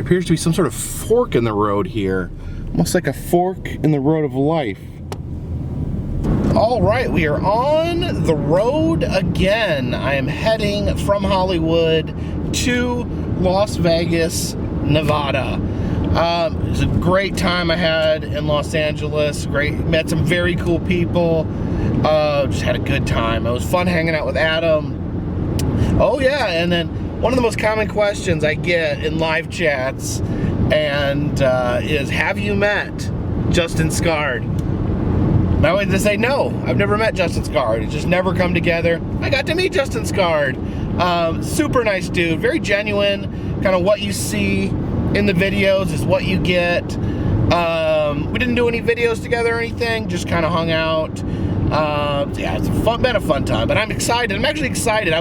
There appears to be some sort of fork in the road here. Almost like a fork in the road of life. All right, we are on the road again. I am heading from Hollywood to Las Vegas, Nevada. It was a great time I had in Los Angeles. Met some very cool people. Just had a good time. It was fun hanging out with Adam. Oh yeah, and then one of the most common questions I get in live chats is, have you met Justin Scard? And I always just say no, I've never met Justin Scard. It's just never come together. I got to meet Justin Scard. Super nice dude, very genuine. Kind of what you see in the videos is what you get. We didn't do any videos together or anything, just kind of hung out. Yeah, it's been a fun time, but I'm excited. I'm actually excited. I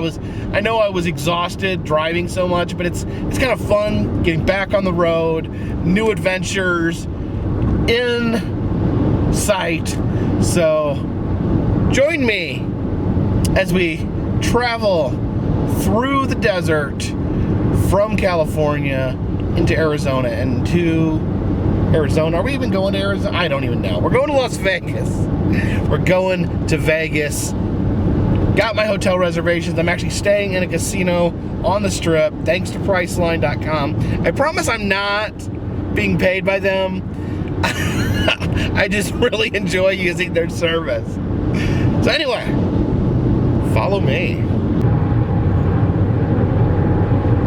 know I was exhausted driving so much, but it's kind of fun getting back on the road, new adventures in sight. So join me as we travel through the desert from California into Arizona and to Arizona. Are we even going to Arizona? I don't even know. We're going to Las Vegas. We're going to Vegas. Got my hotel reservations. I'm actually staying in a casino on the Strip, thanks to Priceline.com. I promise I'm not being paid by them. I just really enjoy using their service. So anyway, follow me.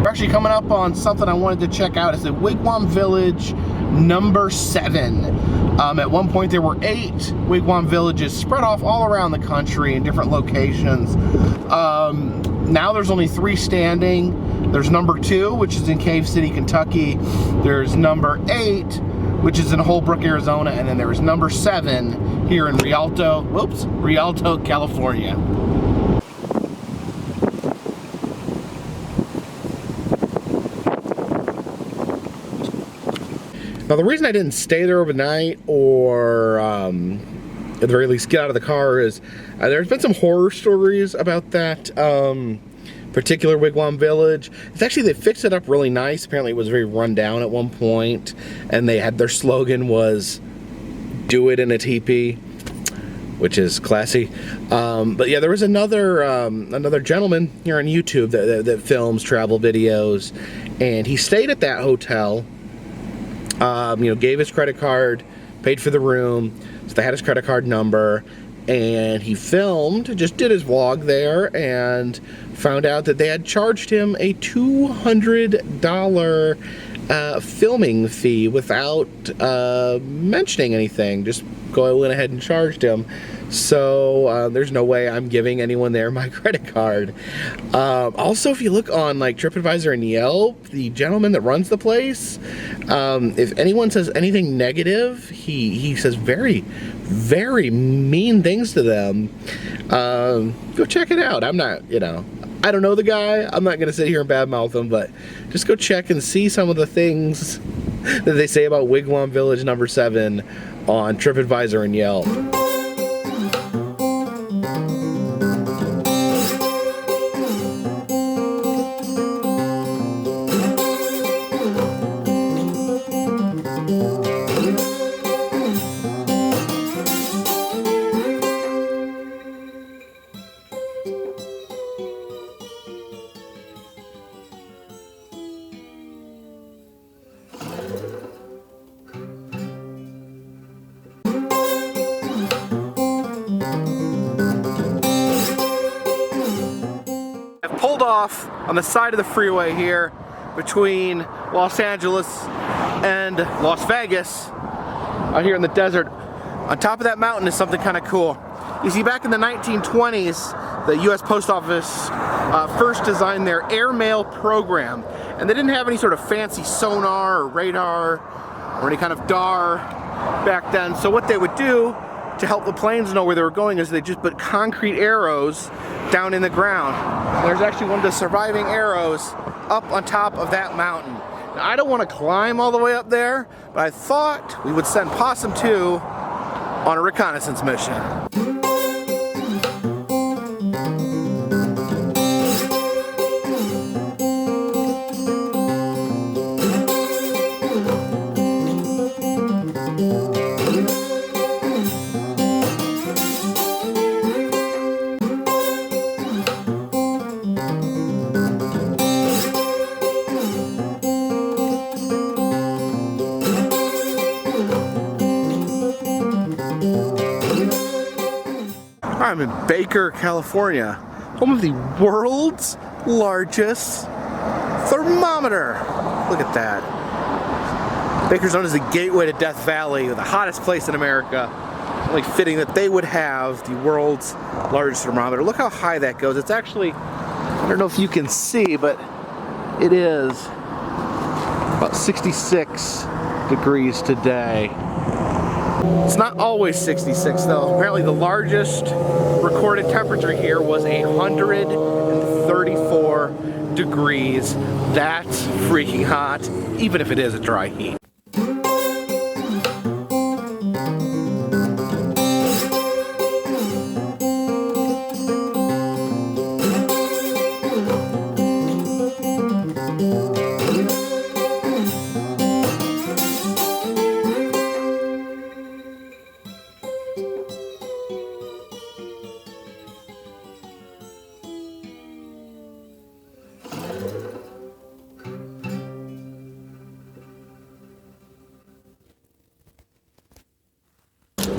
We're actually coming up on something I wanted to check out. It's the Wigwam Village number 7. At one point there were 8 Wigwam villages spread off all around the country in different locations. Now there's only 3 standing. There's number 2, which is in Cave City, Kentucky. There's number 8, which is in Holbrook, Arizona, and then there is number 7 here in Rialto, California. Now the reason I didn't stay there overnight, or at the very least get out of the car, is there's been some horror stories about that particular Wigwam Village. It's actually, they fixed it up really nice. Apparently it was very run down at one point, and they had, their slogan was, "Do it in a teepee," which is classy. But yeah, there was another gentleman here on YouTube that films travel videos, and he stayed at that hotel. You know, gave his credit card, paid for the room, so they had his credit card number, and he filmed, just did his vlog there, and found out that they had charged him a $200 filming fee without mentioning anything. Just went ahead and charged him. So there's no way I'm giving anyone there my credit card. Also, if you look on like TripAdvisor and Yelp, the gentleman that runs the place, if anyone says anything negative, he says very, very mean things to them. Go check it out. I'm not, you know, I don't know the guy. I'm not gonna sit here and badmouth him, but just go check and see some of the things that they say about Wigwam Village number 7 on TripAdvisor and Yelp. Pulled off on the side of the freeway here between Los Angeles and Las Vegas, out here in the desert. On top of that mountain is something kind of cool. You see, back in the 1920s, the US Post Office first designed their airmail program, and they didn't have any sort of fancy sonar or radar or any kind of DAR back then. So what they would do to help the planes know where they were going is they just put concrete arrows down in the ground. And there's actually one of the surviving arrows up on top of that mountain. Now, I don't want to climb all the way up there, but I thought we would send Possum 2 on a reconnaissance mission. I'm in Baker, California, home of the world's largest thermometer. Look at that. Baker's known as the gateway to Death Valley, the hottest place in America. Only fitting that they would have the world's largest thermometer. Look how high that goes. It's actually, I don't know if you can see, but it is about 66 degrees today. It's not always 66 though. Apparently the largest recorded temperature here was 134 degrees. That's freaking hot, even if it is a dry heat.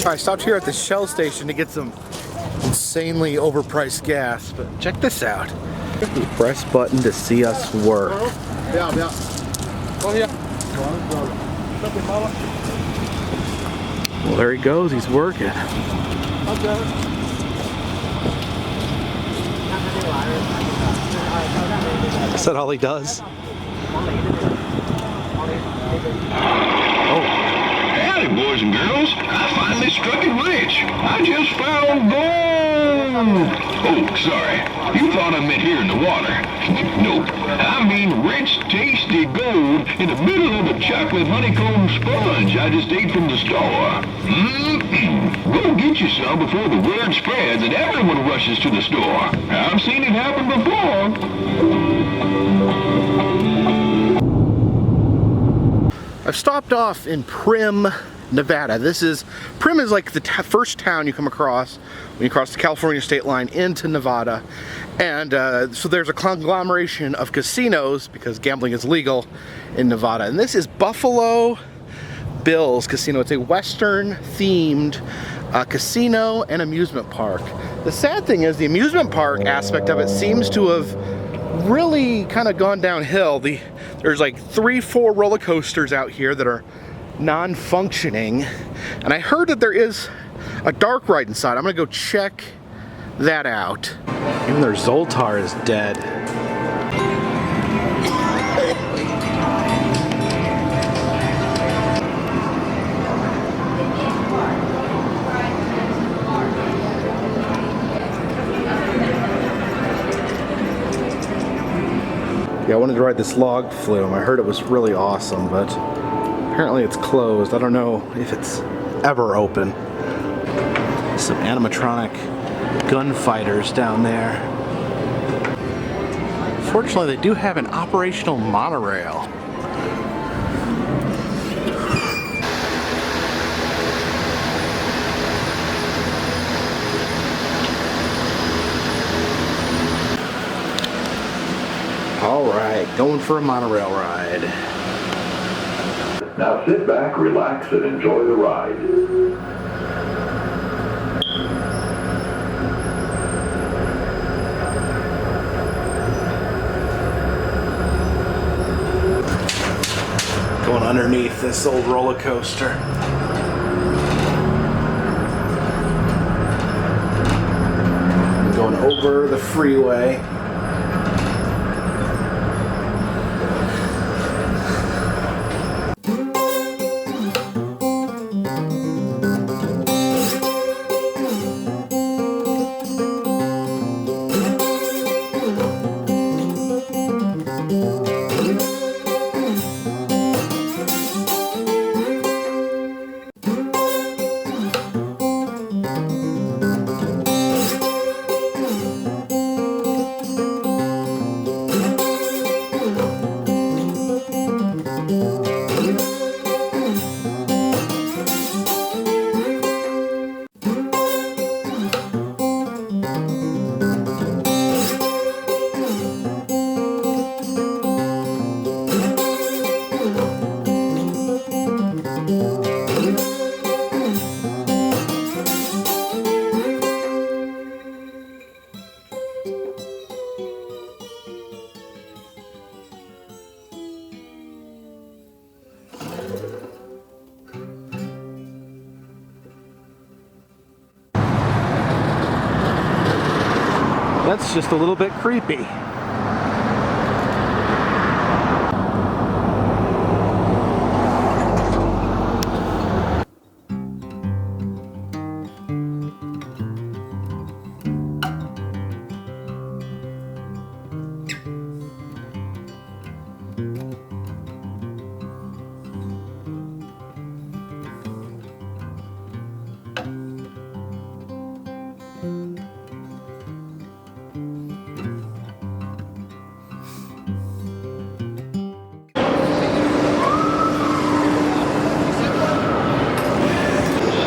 I stopped here at the Shell station to get some insanely overpriced gas, but check this out. Press button to see us work. Well, there he goes, he's working. Is that all he does? Oh. Howdy, boys and girls. I finally struck it rich. I just found gold. Oh, sorry. You thought I meant here in the water. Nope. I mean rich, tasty gold in the middle of a chocolate honeycomb sponge I just ate from the store. Go get you some before the word spreads and everyone rushes to the store. I've seen it happen before. I've stopped off in Primm, Nevada. Primm is like the first town you come across when you cross the California state line into Nevada. And so there's a conglomeration of casinos because gambling is legal in Nevada. And this is Buffalo Bill's Casino. It's a Western themed casino and amusement park. The sad thing is the amusement park aspect of it seems to have really kind of gone downhill. There's like 3-4 roller coasters out here that are non-functioning, and I heard that there is a dark ride inside. I'm gonna go check that out. Even their Zoltar is dead. Yeah, I wanted to ride this log flume. I heard it was really awesome, but apparently it's closed. I don't know if it's ever open. Some animatronic gunfighters down there. Fortunately, they do have an operational monorail. All right, going for a monorail ride. Now sit back, relax, and enjoy the ride. Going underneath this old roller coaster. Going over the freeway. That's just a little bit creepy.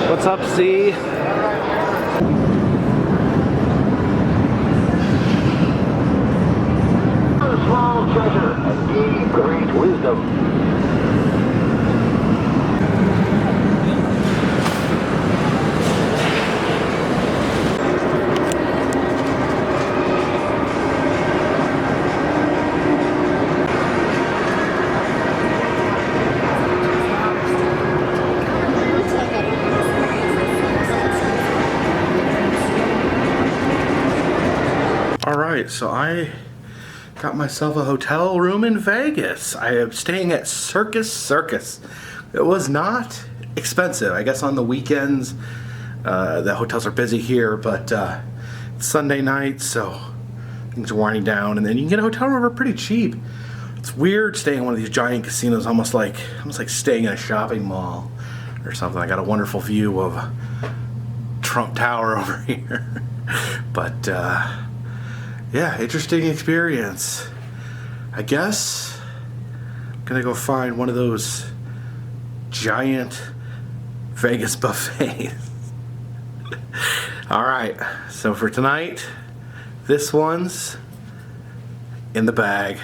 What's up, C? Small treasure and deep great wisdom. Alright, so I got myself a hotel room in Vegas. I am staying at Circus. It was not expensive. I guess on the weekends, the hotels are busy here, but it's Sunday night, so things are winding down, and then you can get a hotel room for pretty cheap. It's weird staying in one of these giant casinos, almost like staying in a shopping mall or something. I got a wonderful view of Trump Tower over here, but yeah, interesting experience. I guess I'm gonna go find one of those giant Vegas buffets. Alright, so for tonight, this one's in the bag.